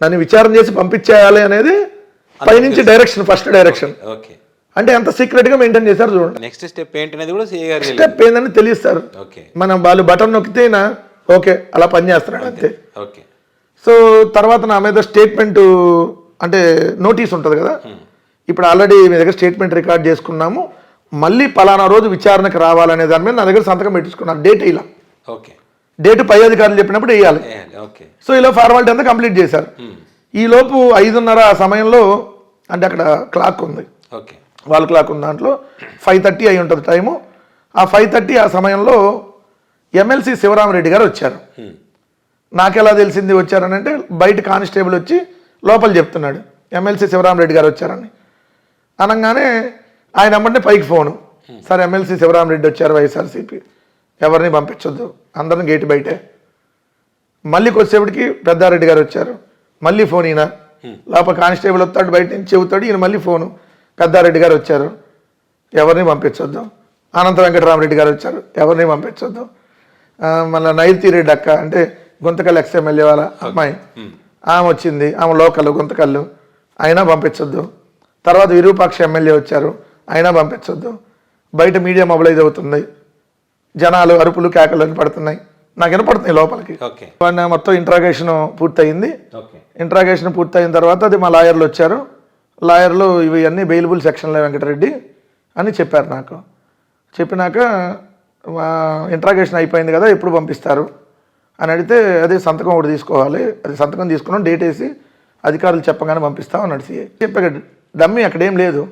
నన్ను విచారణ చేసి పంపించేయాలి అనేది పైనుంచి డైరెక్షన్, ఫస్ట్ డైరెక్షన్. ఓకే. అంటే ఎంత సీక్రెట్ గా మెయింటైన్ చేశారు చూడండి. నెక్స్ట్ స్టెప్ ఏంటనేది కూడా సీఏ గారు స్టెప్ ఏందని తెలియస్తారు. ఓకే. మనం వాళ్ళు బటన్ నొక్కితే ఓకే అలా పనిచేస్తున్నాడు అంతే. ఓకే. సో తర్వాత నా మీద స్టేట్మెంట్ అంటే నోటీస్ ఉంటుంది కదా, ఇప్పుడు ఆల్రెడీ మీ దగ్గర స్టేట్మెంట్ రికార్డ్ చేసుకున్నాము, మళ్ళీ పలానా రోజు విచారణకు రావాలనే దాని మీద నా దగ్గర సంతకం పెట్టించుకున్నాను. డేట్ ఇలా, ఓకే, డేట్ పై అధికారులు చెప్పినప్పుడు వేయాలి. ఓకే. సో ఇలా ఫార్మాలిటీ అంతా కంప్లీట్ చేశారు. ఈ లోపు 5:30 ఆ సమయంలో, అంటే అక్కడ క్లాక్ ఉంది, ఓకే, వాళ్ళ క్లాక్ ఉంది, దాంట్లో 5:30 అయి ఉంటుంది టైము. ఆ 5:30 ఆ సమయంలో ఎమ్మెల్సీ శివరామరెడ్డి గారు వచ్చారు. నాకెలా తెలిసింది వచ్చారని అంటే, బయట కానిస్టేబుల్ వచ్చి లోపల చెప్తున్నాడు ఎమ్మెల్సీ శివరామరెడ్డి గారు వచ్చారని. అనగానే ఆయన అమ్మటే పైకి ఫోను, సార్ ఎమ్మెల్సీ శివరామరెడ్డి వచ్చారు వైఎస్ఆర్సీపీ, ఎవరిని పంపించొద్దు, అందరం గేటు బయటే. మళ్ళీ కొద్దిసేపటికి పెద్దారెడ్డి గారు వచ్చారు, మళ్ళీ ఫోన్ ఈయన లోపల కానిస్టేబుల్ వస్తాడు, బయట నుంచి చెబుతాడు, ఈయన మళ్ళీ ఫోను, పెద్దారెడ్డి గారు వచ్చారు, ఎవరిని పంపించొద్దు. అనంత వెంకటరామరెడ్డి గారు వచ్చారు, ఎవరిని పంపించొద్దు. మళ్ళీ నైరుతి అక్క అంటే గుంతకల్ ఎక్స్ఎమ్మెల్యే వాళ్ళ అమ్మాయి, ఆమె వచ్చింది, ఆమె లోకల్ గుంతకల్లు, అయినా పంపించొద్దు. తర్వాత విరూపాక్ష ఎమ్మెల్యే వచ్చారు, అయినా పంపించొద్దు. బయట మీడియా మొబిలైజ్ అవుతుంది, జనాలు అరుపులు కేకలు అని పడుతున్నాయి, నాకు వినపడుతున్నాయి లోపలికి. మొత్తం ఇంట్రాగేషన్ పూర్తయింది. ఇంట్రాగేషన్ పూర్తయిన తర్వాత అది మా లాయర్లు వచ్చారు. లాయర్లు ఇవన్నీ బెయిలబుల్ సెక్షన్లో వెంకటరెడ్డి అని చెప్పారు నాకు. చెప్పినాక ఇంట్రాగేషన్ అయిపోయింది కదా, ఎప్పుడు పంపిస్తారు అని అడిగితే, అదే సంతకం ఒకటి తీసుకోవాలి, అది సంతకం తీసుకున్నాం, డేట్ వేసి అధికారులు చెప్పగానే పంపిస్తాం అన్నాడు సిఐ. చెప్పాడు డమ్మీ, అక్కడేం లేదు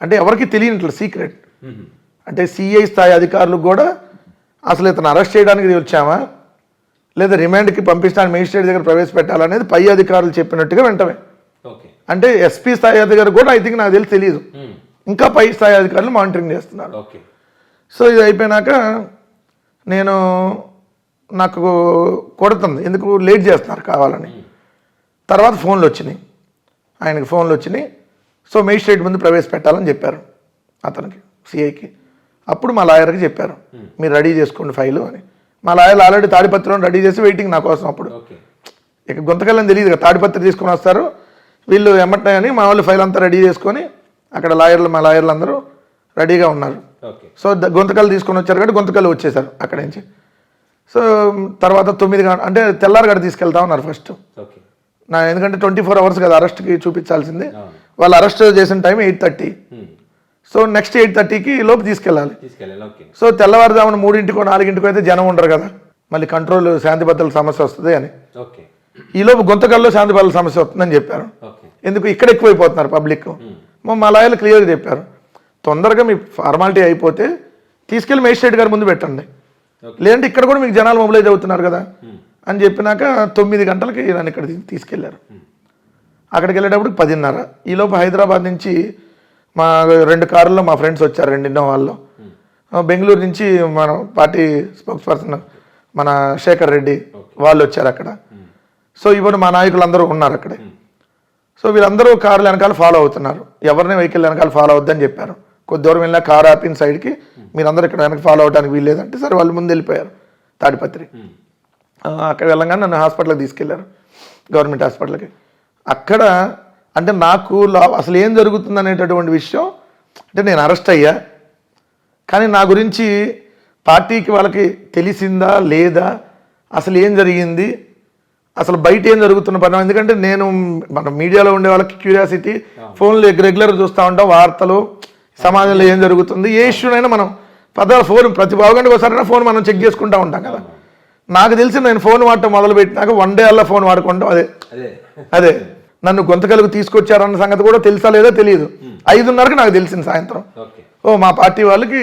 అంటే ఎవరికి తెలియనట్లు సీక్రెట్. అంటే సిఐ స్థాయి అధికారులకు కూడా అసలు ఇతను అరెస్ట్ చేయడానికి వచ్చామా లేదా రిమాండ్కి పంపించడానికి మేజిస్ట్రేట్ దగ్గర ప్రవేశపెట్టాలనేది పై అధికారులు చెప్పినట్టుగా వెంటనే. అంటే ఎస్పీ స్థాయి అధికారులు కూడా ఐ థింక్ నాకు తెలియదు, ఇంకా పై స్థాయి అధికారులు మానిటరింగ్ చేస్తున్నారు. సో ఇది అయిపోయినాక నాకు కొడుతుంది, ఎందుకు లేట్ చేస్తున్నారు కావాలని. తర్వాత ఫోన్లు వచ్చినాయి, ఆయనకి ఫోన్లు వచ్చినాయి. సో మేజిస్ట్రేట్ ముందు ప్రవేశపెట్టాలని చెప్పారు అతనికి, సిఐకి. అప్పుడు మా లాయర్కి చెప్పారు, మీరు రెడీ చేసుకోండి ఫైలు అని. మా లాయర్లు ఆల్రెడీ తాడిపత్రిలో రెడీ చేసి వెయిటింగ్ నా కోసం. అప్పుడు ఇక గుంతకల్లని తెలియదు కదా, తాడిపత్రి తీసుకొని వస్తారు వీళ్ళు ఎమ్మటే అని మా వాళ్ళు ఫైల్ అంతా రెడీ చేసుకొని అక్కడ మా లాయర్లు అందరూ రెడీగా ఉన్నారు. సో గుంతకల్లు తీసుకొని వచ్చారు కాబట్టి గుంతకల్లు వచ్చేసారు అక్కడి నుంచి. సో తర్వాత 9 గంటలు అంటే తెల్లారగడ తీసుకెళ్తా ఉన్నారు ఫస్ట్. ఎందుకంటే 24 hours కదా అరెస్ట్కి చూపించాల్సింది. వాళ్ళు అరెస్ట్ చేసిన టైం 8:30. సో నెక్స్ట్ 8:30కి లోపు తీసుకెళ్ళాలి. సో తెల్లవారుజామున 3-4 అయితే జనం ఉండరు కదా, మళ్ళీ కంట్రోల్ శాంతి భద్రతల సమస్య వస్తుంది అని. ఈ లోపు గుంతకల్లో శాంతి భద్రతల సమస్య వస్తుందని చెప్పారు. ఎందుకు ఇక్కడ ఎక్కువైపోతున్నారు పబ్లిక్. మా లాయర్లు క్లియర్గా చెప్పారు, తొందరగా మీ ఫార్మాలిటీ అయిపోతే తీసుకెళ్ళి మేజిస్ట్రేట్ గారి ముందు పెట్టండి, లేదంటే ఇక్కడ కూడా మీకు జనాలు మొబిలైజ్ అవుతున్నారు కదా అని చెప్పినాక 9 గంటలకి నన్ను ఇక్కడ తీసుకెళ్లారు. అక్కడికి వెళ్ళేటప్పుడు 10:30. ఈలోపు హైదరాబాద్ నుంచి మా 2 కార్లలో మా ఫ్రెండ్స్ వచ్చారు, 2 ఇన్నోవాల్లో. బెంగళూరు నుంచి మన పార్టీ స్పోక్స్ పర్సన్ మన శేఖర్ రెడ్డి వాళ్ళు వచ్చారు అక్కడ. సో ఇప్పుడు మా నాయకులు అందరూ ఉన్నారు అక్కడే. సో వీళ్ళందరూ కార్లు వెనకాల ఫాలో అవుతున్నారు, ఎవరిని వెహికల్ వెనకాల ఫాలో అవుద్దని చెప్పారు. కొద్ది దూరం వెళ్ళినా కార్ ఆపిన సైడ్కి మీరందరూ ఇక్కడ వెనక ఫాలో అవడానికి వీల్లేదంటే సరే వాళ్ళు ముందు వెళ్ళిపోయారు తాడిపత్రి. అక్కడ వెళ్ళంగానే నన్ను హాస్పిటల్కి తీసుకెళ్లారు, గవర్నమెంట్ హాస్పిటల్కి. అక్కడ అంటే నాకు అసలు ఏం జరుగుతుంది అనేటటువంటి విషయం, అంటే నేను అరెస్ట్ అయ్యా కానీ నా గురించి పార్టీకి వాళ్ళకి తెలిసిందా లేదా, అసలు ఏం జరిగింది, అసలు బయట ఏం జరుగుతున్న పని. ఎందుకంటే నేను మన మీడియాలో ఉండే వాళ్ళకి క్యూరియాసిటీ, ఫోన్లు రెగ్యులర్గా చూస్తూ ఉంటాం, వార్తలు సమాజంలో ఏం జరుగుతుంది, ఏ ఇష్యూనైనా మనం ఫోన్ ప్రతి పావుగంటకి ఒకసారైనా ఫోన్ మనం చెక్ చేసుకుంటూ ఉంటాం కదా. నాకు తెలిసి నేను ఫోన్ వాడటం మొదలుపెట్టినాక 1 day అలా ఫోన్ వాడుకుంటాం. అదే నన్ను గుంతకల్లుకు తీసుకొచ్చారన్న సంగతి కూడా తెలుసా లేదో తెలియదు. 5:30కి నాకు తెలిసింది సాయంత్రం, మా పార్టీ వాళ్ళకి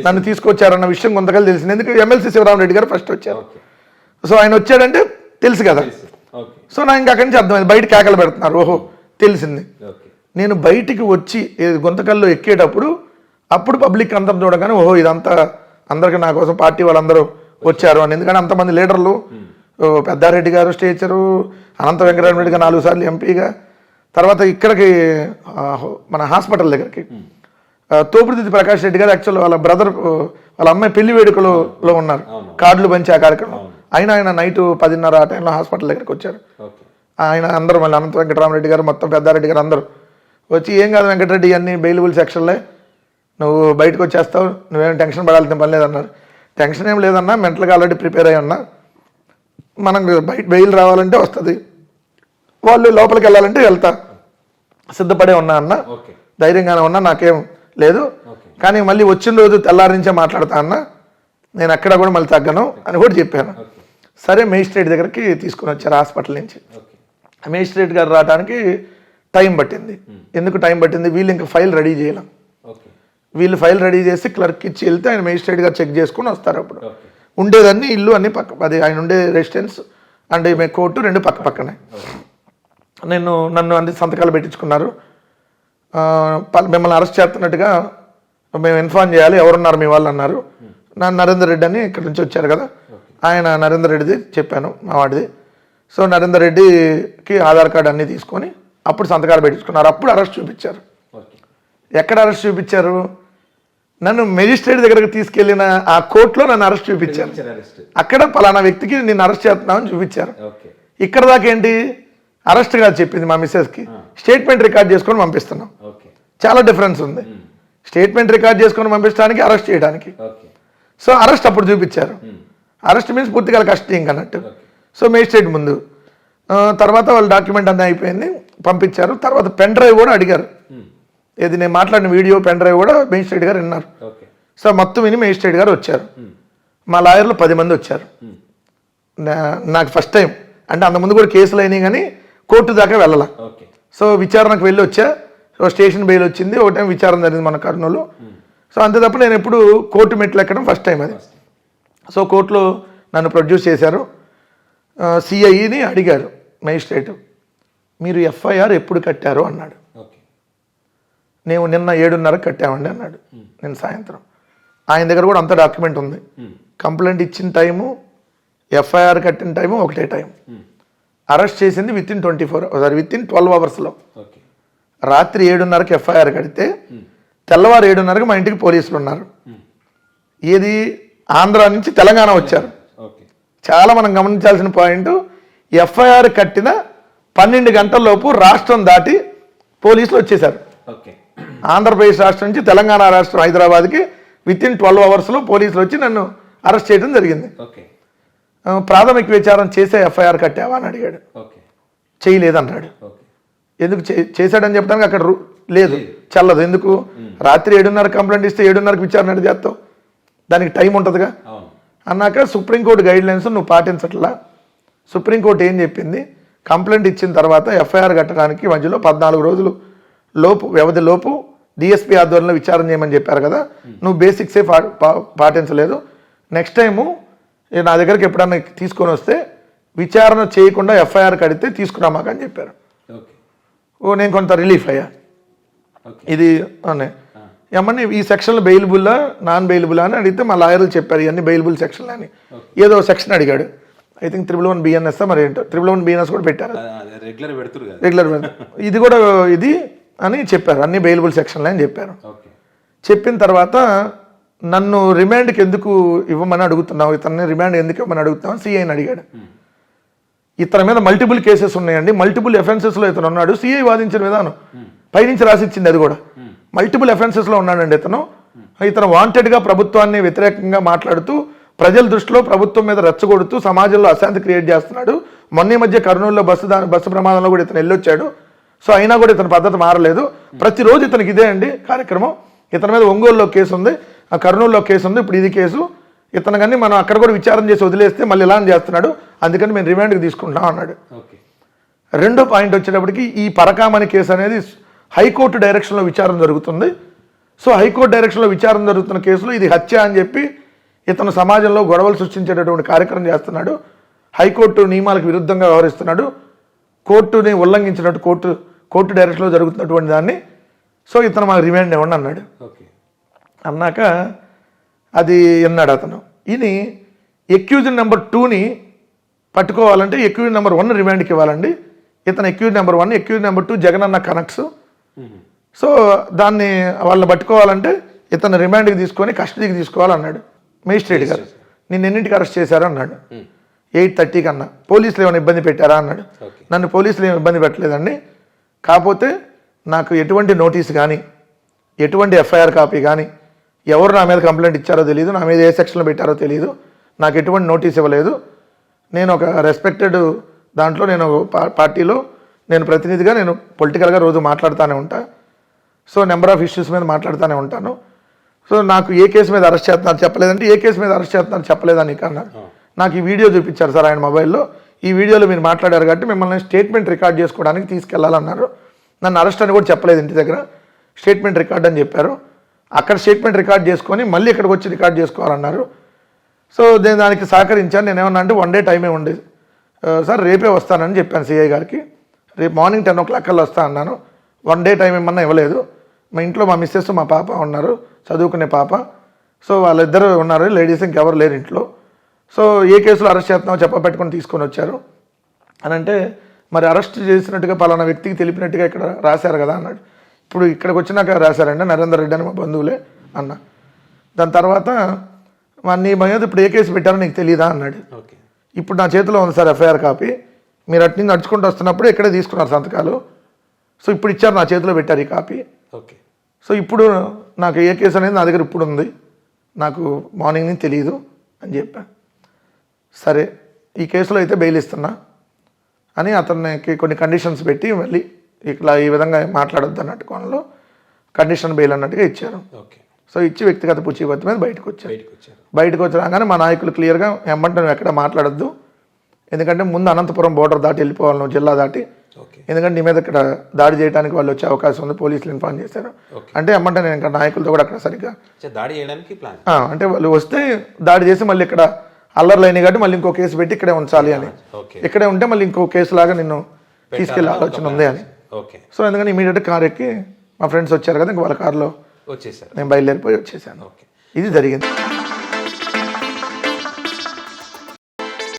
నన్ను తీసుకొచ్చారన్న విషయం గుంతకల్లు తెలిసింది. ఎందుకు ఎమ్మెల్సీ శివరామరెడ్డి గారు ఫస్ట్ వచ్చారు. సో ఆయన వచ్చాడంటే తెలుసు కదా. సో నాకు ఇంకా అక్కడి నుంచి అర్థమైంది, బయట కేకలు పెడుతున్నారు, ఓహో తెలిసింది. నేను బయటికి వచ్చి గుంతకల్లో ఎక్కేటప్పుడు అప్పుడు పబ్లిక్ అందరం చూడగానే ఓహో ఇదంతా అందరికీ నా కోసం పార్టీ వాళ్ళందరూ వచ్చారు అని. ఎందుకంటే అంతమంది లీడర్లు, పెద్దారెడ్డి గారు స్టేచరు, అనంత వెంకటరామరెడ్డి గారు 4 సార్లు ఎంపీగా, తర్వాత ఇక్కడికి మన హాస్పిటల్ దగ్గరికి తోపుడుదిద్ది ప్రకాష్ రెడ్డి గారు యాక్చువల్ వాళ్ళ బ్రదర్ వాళ్ళ అమ్మాయి పెళ్లి వేడుకలో ఉన్నారు, కార్డులు పంచే ఆ కార్యక్రమం. ఆయన నైట్ 10:30 ఆ టైంలో హాస్పిటల్ దగ్గరికి వచ్చారు. ఆయన అందరూ మళ్ళీ అనంత వెంకటరామరెడ్డి గారు మొత్తం పెద్దారెడ్డి గారు అందరూ వచ్చి ఏం కాదు వెంకటరెడ్డి అన్నీ బెయిలబుల్ సెక్షన్లే, నువ్వు బయటకు వచ్చేస్తావు, నువ్వేం టెన్షన్ పడాల్సిన పని లేదన్నారు. టెన్షన్ ఏం లేదన్నా, మెంటల్గా ఆల్రెడీ ప్రిపేర్ అయ్యి ఉన్నా, మనం బయట బెయిల్ రావాలంటే వస్తుంది, వాళ్ళు లోపలికి వెళ్ళాలంటే వెళ్తా, సిద్ధపడే ఉన్నా అన్న, ధైర్యంగానే ఉన్నా, నాకేం లేదు, కానీ మళ్ళీ వచ్చిన రోజు తెల్లారి నుంచే మాట్లాడతా అన్న, నేను ఎక్కడ కూడా మళ్ళీ తగ్గను అని కూడా చెప్పాను. సరే మేజిస్ట్రేట్ దగ్గరికి తీసుకుని వచ్చారు హాస్పిటల్ నుంచి. మేజిస్ట్రేట్ గారు రావడానికి టైం పట్టింది. ఎందుకు టైం పట్టింది, వీళ్ళు ఇంకా ఫైల్ రెడీ చేయలేం, వీళ్ళు ఫైల్ రెడీ చేసి క్లర్క్ ఇచ్చి వెళ్తే ఆయన మేజిస్ట్రేట్ గారు చెక్ చేసుకుని వస్తారు. అప్పుడు ఉండేదన్నీ ఇల్లు అన్నీ పక్క, అది ఆయన ఉండే రెసిడెన్స్ అండ్ కోర్టు రెండు పక్క పక్కనే. నన్ను అన్ని సంతకాలు పెట్టించుకున్నారు. మిమ్మల్ని అరెస్ట్ చేస్తున్నట్టుగా మేము ఇన్ఫార్మ్ చేయాలి, ఎవరున్నారు మీ వాళ్ళు అన్నారు. నరేందర్ రెడ్డి అని ఇక్కడ నుంచి వచ్చారు కదా, ఆయన నరేందర్ రెడ్డిది చెప్పాను, మా వాడిది. సో నరేందర్ రెడ్డికి ఆధార్ కార్డు అన్నీ తీసుకొని అప్పుడు సంతకాలు పెట్టించుకున్నారు. అప్పుడు అరెస్ట్ చూపించారు. ఎక్కడ అరెస్ట్ చూపించారు, నన్ను మెజిస్ట్రేట్ దగ్గరకు తీసుకెళ్లిన ఆ కోర్టులో నన్ను అరెస్ట్ చూపించారు. అక్కడ పలానా వ్యక్తికి నేను అరెస్ట్ చేస్తున్నామని చూపించారు. ఇక్కడ దాకా ఏంటి, అరెస్ట్ కాదు చెప్పింది మా మిస్సెస్కి, స్టేట్మెంట్ రికార్డ్ చేసుకొని పంపిస్తున్నాం. చాలా డిఫరెన్స్ ఉంది, స్టేట్మెంట్ రికార్డ్ చేసుకొని పంపించడానికి, అరెస్ట్ చేయడానికి. సో అరెస్ట్ అప్పుడు చూపించారు. అరెస్ట్ మీన్స్ పూర్తిగా కస్టడీ అన్నట్టు. సో మేజిస్ట్రేట్ ముందు తర్వాత వాళ్ళు డాక్యుమెంట్ అన్నీ అయిపోయింది, పంపించారు. తర్వాత పెన్ డ్రైవ్ కూడా అడిగారు, ఏది నేను మాట్లాడిన వీడియో పెన్ డ్రైవ్ కూడా మేజిస్ట్రేట్ గారు విన్నారు. సో మొత్తం విని మేజిస్ట్రేట్ గారు వచ్చారు. మా లాయర్లు 10 మంది వచ్చారు. నాకు ఫస్ట్ టైం, అంటే అంతకుముందు కూడా కేసులు అయినాయి కానీ కోర్టు దాకా వెళ్ళాల. సో విచారణకు వెళ్ళి వచ్చా. సో స్టేషన్ బెయిల్ వచ్చింది, ఒక టైం విచారణ జరిగింది మన కర్నూలు. సో అంతే తప్ప నేను ఎప్పుడు కోర్టు మెట్లు ఎక్కడం ఫస్ట్ టైం అది. సో కోర్టులో నన్ను ప్రొడ్యూస్ చేశారు. సిఐని అడిగారు మేజిస్ట్రేట్, మీరు ఎఫ్ఐఆర్ ఎప్పుడు కట్టారు అన్నాడు. నేను నిన్న 7:30 కట్టామండి అన్నాడు, నేను సాయంత్రం. ఆయన దగ్గర కూడా అంత డాక్యుమెంట్ ఉంది. కంప్లైంట్ ఇచ్చిన టైము, ఎఫ్ఐఆర్ కట్టిన టైము ఒకటే టైం. అరెస్ట్ చేసింది వితిన్ 12 అవర్స్లో. రాత్రి 7:30కి ఎఫ్ఐఆర్ కడితే తెల్లవారు 7:30కి మా ఇంటికి పోలీసులు ఉన్నారు. ఏది, ఆంధ్ర నుంచి తెలంగాణ వచ్చారు. చాలా మనం గమనించాల్సిన పాయింట్, ఎఫ్ఐఆర్ కట్టిన 12 గంటల్లోపు రాష్ట్రం దాటి పోలీసులు వచ్చేసారు. ఆంధ్రప్రదేశ్ రాష్ట్రం నుంచి తెలంగాణ రాష్ట్రం హైదరాబాద్కి వితిన్ 12 అవర్స్లో పోలీసులు వచ్చి నన్ను అరెస్ట్ చేయడం జరిగింది. ప్రాథమిక విచారణ చేసే ఎఫ్ఐఆర్ కట్టావా అని అడిగాడు. చేయలేదన్నాడు. ఎందుకు చేశాడని చెప్పడానికి అక్కడ లేదు, చల్లదు. ఎందుకు, రాత్రి 7:30 కంప్లైంట్ ఇస్తే 7:30కి విచారణ ఎడ చేస్తావు, దానికి టైం ఉంటుందిగా అన్నాక సుప్రీంకోర్టు గైడ్ లైన్స్ నువ్వు పాటించట్లా. సుప్రీంకోర్టు ఏం చెప్పింది, కంప్లైంట్ ఇచ్చిన తర్వాత ఎఫ్ఐఆర్ కట్టడానికి మధ్యలో 14 రోజులు వ్యవధి లోపు డిఎస్పీ ఆధ్వర్యంలో విచారణ చేయమని చెప్పారు కదా, నువ్వు బేసిక్సే పాటించలేదు. నెక్స్ట్ టైము నా దగ్గరికి ఎప్పుడన్నా తీసుకొని వస్తే విచారణ చేయకుండా ఎఫ్ఐఆర్ కడితే తీసుకురామాక అని చెప్పారు. నేను కొంత రిలీఫ్ అయ్యా. ఇది ఏమన్నా ఈ సెక్షన్లు బెయిలబుల్లా నాన్ బెయిలబుల్ అని అడిగితే మా లాయర్లు చెప్పారు ఇవన్నీ బెయిలబుల్ సెక్షన్లు అని. ఏదో సెక్షన్ అడిగాడు, ఐ థింక్ 111 BNS మరి ఏంటో 111 BNS కూడా పెట్టారు, రెగ్యులర్ ఇది కూడా ఇది అని చెప్పారు, అన్ని బెయిలబుల్ సెక్షన్లు అని చెప్పారు. చెప్పిన తర్వాత నన్ను రిమాండ్కి ఎందుకు ఇవ్వమని అడుగుతున్నావు, ఇతన్ని రిమాండ్ ఎందుకు ఇవ్వమని అడుగుతున్నావు సిఐని అడిగాడు. ఇతని మీద మల్టిపుల్ కేసెస్ ఉన్నాయండి, మల్టిపుల్ ఎఫెన్సెస్లో ఇతను ఉన్నాడు. సిఐ వాదించిన విధానం పైనుంచి రాసిచ్చింది, అది కూడా మల్టిపుల్ ఎఫెన్సెస్లో ఉన్నాడండి ఇతను. ఇతను వాంటెడ్గా ప్రభుత్వాన్ని వ్యతిరేకంగా మాట్లాడుతూ ప్రజల దృష్టిలో ప్రభుత్వం మీద రెచ్చగొడుతూ సమాజంలో అశాంతి క్రియేట్ చేస్తున్నాడు. మొన్న మధ్య కర్నూలులో బస్సు ప్రమాదంలో కూడా ఇతను వెళ్ళొచ్చాడు. సో అయినా కూడా ఇతని పద్ధతి మారలేదు. ప్రతిరోజు ఇతనికి ఇదే అండి కార్యక్రమం. ఇతని మీద ఒంగోలులో కేసు ఉంది, ఆ కర్నూలులో కేసు ఉంది, ఇప్పుడు ఇది కేసు. ఇతను కానీ మనం అక్కడ కూడా విచారణ చేసి వదిలేస్తే మళ్ళీ ఇలా చేస్తున్నాడు, అందుకని మేము రిమాండ్కి తీసుకుంటాం అన్నాడు. రెండో పాయింట్ వచ్చేటప్పటికి ఈ పరకామణి కేసు అనేది హైకోర్టు డైరెక్షన్లో విచారణ జరుగుతుంది. సో హైకోర్టు డైరెక్షన్లో విచారణ జరుగుతున్న కేసులో ఇది హత్య అని చెప్పి ఇతను సమాజంలో గొడవలు సృష్టించేటటువంటి కార్యక్రమం చేస్తున్నాడు. హైకోర్టు నియమాలకు విరుద్ధంగా వ్యవహరిస్తున్నాడు, కోర్టుని ఉల్లంఘించినట్టు కోర్టు డైరెక్షన్లో జరుగుతున్నటువంటి దాన్ని. సో ఇతను మాకు రిమాండ్ ఇవ్వండి అన్నాడు. అన్నాక అది విన్నాడు అతను. ఇది ఎక్యూజ్డ్ నెంబర్ 2ని పట్టుకోవాలంటే ఎక్యూజ్డ్ నెంబర్ 1 రిమాండ్కి ఇవ్వాలండి. ఇతను accused number 1, accused number 2 Jagananna connects. So దాన్ని వాళ్ళని పట్టుకోవాలంటే ఇతను రిమాండ్కి తీసుకొని కస్టడీకి తీసుకోవాలన్నాడు మేజిస్ట్రేట్ గారు. నిన్న ఎన్నింటికి అరెస్ట్ చేశారు అన్నాడు. 8:30 కన్నా పోలీసులు ఏమైనా ఇబ్బంది పెట్టారా అన్నాడు. ఓకే. నన్ను పోలీసులు ఏమి ఇబ్బంది పెట్టలేదండి, కాకపోతే నాకు ఎటువంటి నోటీస్ కానీ ఎటువంటి ఎఫ్ఐఆర్ కాపీ కానీ ఎవరు నా మీద కంప్లైంట్ ఇచ్చారో తెలియదు, నా మీద ఏ సెక్షన్లో పెట్టారో తెలియదు, నాకు ఎటువంటి నోటీస్ ఇవ్వలేదు. నేను ఒక రెస్పెక్టెడ్ దాంట్లో నేను పార్టీలో నేను ప్రతినిధిగా నేను పొలిటికల్గా రోజు మాట్లాడుతూనే ఉంటా. సో నెంబర్ ఆఫ్ ఇష్యూస్ మీద మాట్లాడుతూనే ఉంటాను. సో నాకు ఏ కేసు మీద అరెస్ట్ చేస్తున్నారు చెప్పలేదంటే ఏ కేసు మీద అరెస్ట్ చేస్తున్నారు చెప్పలేదని అన్నాడు. నాకు ఈ వీడియో చూపించారు సార్ ఆయన మొబైల్లో, ఈ వీడియోలో మీరు మాట్లాడారు కాబట్టి మిమ్మల్ని స్టేట్మెంట్ రికార్డ్ చేసుకోవడానికి తీసుకెళ్లాలన్నారు. నన్ను అరెస్ట్ అని కూడా చెప్పలేదు, ఇంటి దగ్గర స్టేట్మెంట్ రికార్డ్ అని చెప్పారు. అక్కడ స్టేట్మెంట్ రికార్డ్ చేసుకొని మళ్ళీ ఇక్కడికి వచ్చి రికార్డ్ చేసుకోవాలన్నారు. సో నేను దానికి సహకరించాను. నేను ఏమన్నా అంటే 1 డే టైమే ఉండేది సార్, రేపే వస్తానని చెప్పాను సిఐ గారికి. రేపు మార్నింగ్ 10 o'clock కల్లా వస్తా అన్నాను. 1 డే టైం ఏమన్నా ఇవ్వలేదు. మా ఇంట్లో మా మిస్సెస్ మా పాప ఉన్నారు, చదువుకునే పాప. సో వాళ్ళిద్దరు ఉన్నారు, లేడీస్ ఇంకెవరు లేరు ఇంట్లో. సో ఏ కేసులో అరెస్ట్ చేస్తున్నామో చెప్పబెట్టుకొని తీసుకొని వచ్చారు అని అంటే, మరి అరెస్ట్ చేసినట్టుగా పలానా వ్యక్తికి తెలిపినట్టుగా ఇక్కడ రాశారు కదా అన్నాడు. ఇప్పుడు ఇక్కడికి వచ్చినాక రాశారండి, నరేందర్ రెడ్డి అని మా బంధువులే అన్న. దాని తర్వాత నీ మీద ఇప్పుడు ఏ కేసు పెట్టారో నీకు తెలియదా అన్నాడు. ఓకే. ఇప్పుడు నా చేతిలో ఉంది సార్ ఎఫ్ఐఆర్ కాపీ, మీరు అటు నుంచి నడుచుకుంటూ వస్తున్నప్పుడు ఇక్కడే తీసుకున్నారు సంతకాలు. సో ఇప్పుడు ఇచ్చారు, నా చేతిలో పెట్టారు ఈ కాపీ. ఓకే. సో ఇప్పుడు నాకు ఏ కేసు అనేది నా దగ్గర ఇప్పుడు ఉంది, నాకు మార్నింగ్ నుంచి తెలియదు అని చెప్పాను. సరే ఈ కేసులో అయితే బెయిల్ ఇస్తున్నా అని అతనికి కొన్ని కండిషన్స్ పెట్టి మళ్ళీ ఇట్లా ఈ విధంగా మాట్లాడొద్దు అన్నట్టు కోణంలో కండిషన్ బెయిల్ అన్నట్టుగా ఇచ్చారు. ఓకే. సో ఇచ్చి వ్యక్తిగత పూచీకత్తు మీద బయటకు వచ్చారు. వచ్చారు. బయటకు రాగానే మా నాయకులు క్లియర్గా ఎమ్మంటే నువ్వు ఎక్కడ మాట్లాడొద్దు, ఎందుకంటే ముందు అనంతపురం బోర్డర్ దాటి వెళ్ళిపోవాలి నువ్వు, జిల్లా దాటి, ఓకే. ఎందుకంటే నీ మీద ఇక్కడ దాడి చేయడానికి వాళ్ళు వచ్చే అవకాశం ఉంది, పోలీసులు ఇన్ఫార్మ్ చేశారు. ఓకే. అంటే ఎమ్మంటే నేను ఇక్కడ నాయకులతో కూడా అక్కడ సరిగ్గా దాడి చేయడానికి ప్లాన్. అంటే వాళ్ళు వస్తే దాడి చేసి మళ్ళీ ఇక్కడ అల్లర్లు అయినాయి కాబట్టి మళ్ళీ ఇంకో కేసు పెట్టి ఇక్కడే ఉంచాలి అని, ఓకే. ఇక్కడే ఉంటే మళ్ళీ ఇంకో కేసు లాగా నిన్ను తీసుకెళ్ళే ఆలోచన ఉంది అని. ఓకే. సో ఎందుకంటే ఇమీడియట్ కార్ ఎక్కి మా ఫ్రెండ్స్ వచ్చారు కదా, ఇంక వాళ్ళ కార్లో వచ్చేసారు. నేను బయలుదేరిపోయి వచ్చేసాను. ఓకే. ఇది జరిగింది.